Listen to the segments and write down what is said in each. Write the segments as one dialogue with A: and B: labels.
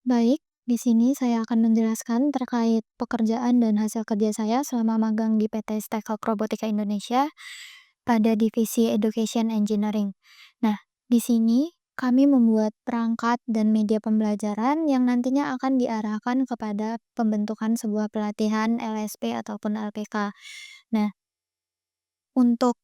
A: Baik, di sini saya akan menjelaskan terkait pekerjaan dan hasil kerja saya selama magang di PT Stekok Robotika Indonesia pada divisi Education Engineering. Nah, di sini kami membuat perangkat dan media pembelajaran yang nantinya akan diarahkan kepada pembentukan sebuah pelatihan LSP ataupun LPK. Nah, untuk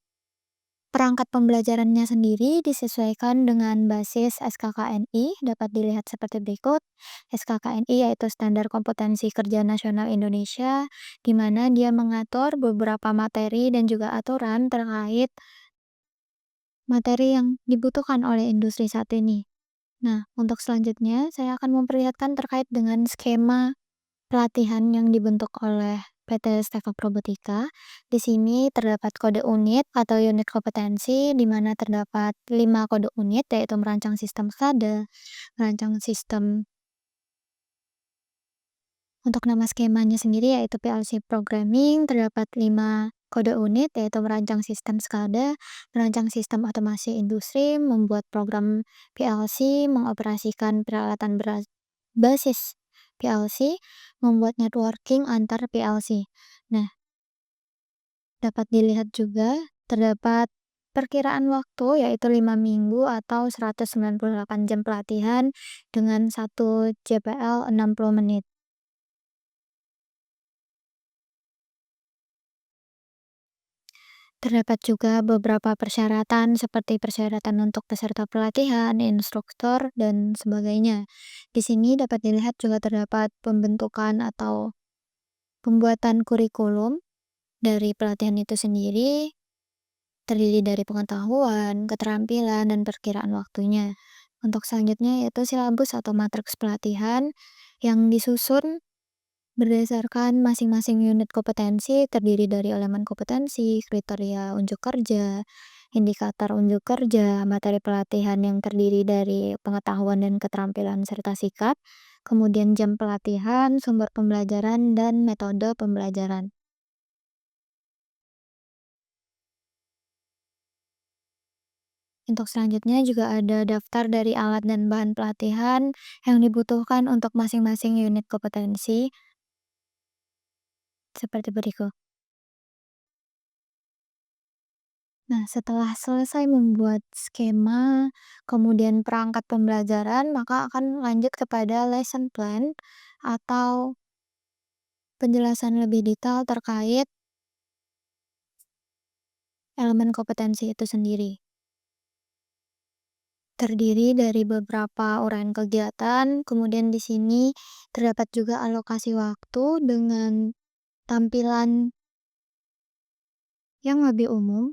A: perangkat pembelajarannya sendiri disesuaikan dengan basis SKKNI, dapat dilihat seperti berikut. SKKNI yaitu Standar Kompetensi Kerja Nasional Indonesia, di mana dia mengatur beberapa materi dan juga aturan terkait materi yang dibutuhkan oleh industri saat ini. Nah, untuk selanjutnya saya akan memperlihatkan terkait dengan skema pelatihan yang dibentuk oleh PT Stekok Robotika. Di sini terdapat kode unit atau unit kompetensi, di mana terdapat 5 kode unit, yaitu merancang sistem SCADA, merancang sistem untuk nama skemanya sendiri yaitu PLC Programming, terdapat 5 kode unit, yaitu merancang sistem SCADA, merancang sistem otomasi industri, membuat program PLC, mengoperasikan peralatan basis PLC, membuat networking antar PLC. Nah, dapat dilihat juga terdapat perkiraan waktu yaitu 5 minggu atau 198 jam pelatihan dengan 1 JPL 60 menit. Terdapat juga beberapa persyaratan seperti persyaratan untuk peserta pelatihan, instruktur, dan sebagainya. Di sini dapat dilihat juga terdapat pembentukan atau pembuatan kurikulum dari pelatihan itu sendiri, terdiri dari pengetahuan, keterampilan, dan perkiraan waktunya. Untuk selanjutnya yaitu silabus atau matriks pelatihan yang disusun berdasarkan masing-masing unit kompetensi, terdiri dari elemen kompetensi, kriteria unjuk kerja, indikator unjuk kerja, materi pelatihan yang terdiri dari pengetahuan dan keterampilan serta sikap, kemudian jam pelatihan, sumber pembelajaran, dan metode pembelajaran. Untuk selanjutnya juga ada daftar dari alat dan bahan pelatihan yang dibutuhkan untuk masing-masing unit kompetensi, seperti berikut. Nah, setelah selesai membuat skema, kemudian perangkat pembelajaran, maka akan lanjut kepada lesson plan atau penjelasan lebih detail terkait elemen kompetensi itu sendiri. Terdiri dari beberapa uraian kegiatan, kemudian di sini terdapat juga alokasi waktu dengan tampilan yang lebih umum.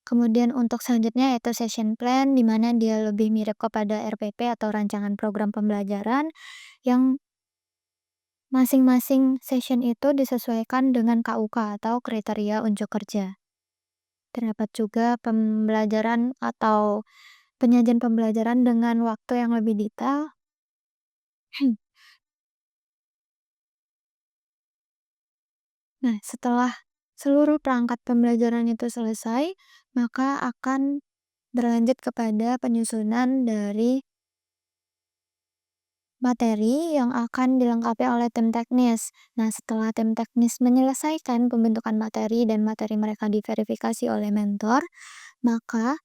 A: Kemudian untuk selanjutnya yaitu session plan, di mana dia lebih mirip kepada RPP atau rancangan program pembelajaran yang masing-masing session itu disesuaikan dengan KUK atau kriteria unjuk kerja. Terdapat juga pembelajaran atau penyajian pembelajaran dengan waktu yang lebih detail. Nah, setelah seluruh perangkat pembelajaran itu selesai, maka akan berlanjut kepada penyusunan dari materi yang akan dilengkapi oleh tim teknis. Nah, setelah tim teknis menyelesaikan pembentukan materi dan materi mereka diverifikasi oleh mentor, maka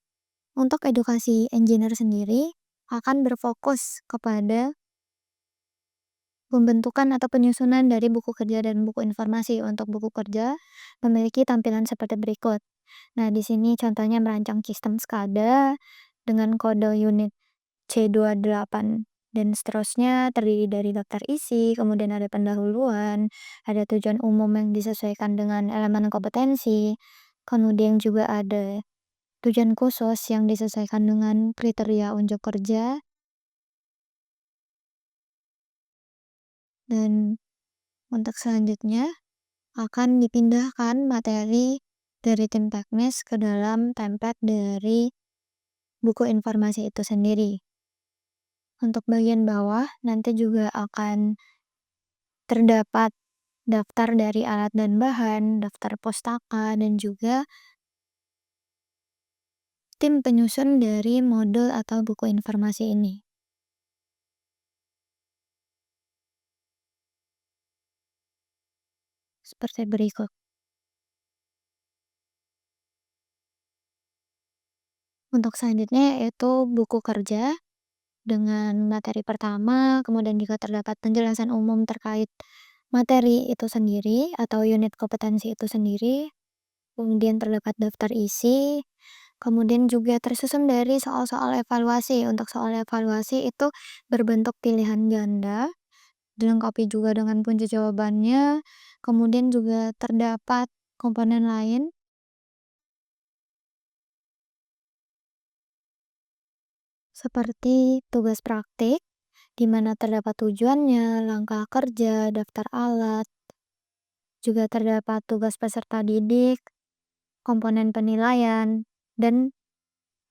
A: untuk edukasi engineer sendiri akan berfokus kepada pembentukan atau penyusunan dari buku kerja dan buku informasi. Untuk buku kerja memiliki tampilan seperti berikut. Nah, di sini contohnya merancang sistem SCADA dengan kode unit C28 dan seterusnya, terdiri dari daftar isi, kemudian ada pendahuluan, ada tujuan umum yang disesuaikan dengan elemen kompetensi, kemudian juga ada tujuan khusus yang disesuaikan dengan kriteria unjuk kerja, dan untuk selanjutnya akan dipindahkan materi dari tim teknis ke dalam template dari buku informasi itu sendiri. Untuk bagian bawah nanti juga akan terdapat daftar dari alat dan bahan, daftar pustaka, dan juga tim penyusun dari modul atau buku informasi ini. seperti berikut. Untuk selanjutnya yaitu buku kerja dengan materi pertama, kemudian juga terdapat penjelasan umum terkait materi itu sendiri atau unit kompetensi itu sendiri, kemudian terdapat daftar isi, kemudian juga tersusun dari soal-soal evaluasi. Untuk soal evaluasi itu berbentuk pilihan ganda, dilengkapi juga dengan kunci jawabannya, kemudian juga terdapat komponen lain seperti tugas praktik, di mana terdapat tujuannya, langkah kerja, daftar alat, juga terdapat tugas peserta didik, komponen penilaian, dan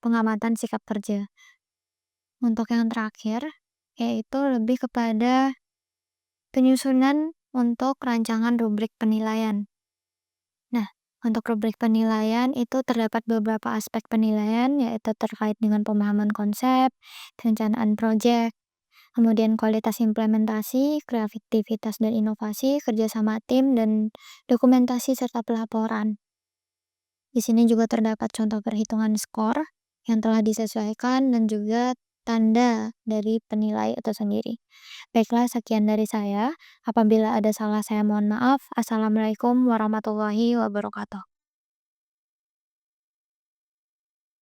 A: pengamatan sikap kerja. Untuk yang terakhir, yaitu lebih kepada penyusunan untuk rancangan rubrik penilaian. Nah, untuk rubrik penilaian itu terdapat beberapa aspek penilaian, yaitu terkait dengan pemahaman konsep, perencanaan proyek, kemudian kualitas implementasi, kreativitas dan inovasi, kerjasama tim, dan dokumentasi serta pelaporan. Di sini juga terdapat contoh perhitungan skor yang telah disesuaikan dan juga tanda dari penilai itu sendiri. Baiklah, sekian dari saya. Apabila ada salah, saya mohon maaf. Assalamualaikum warahmatullahi wabarakatuh.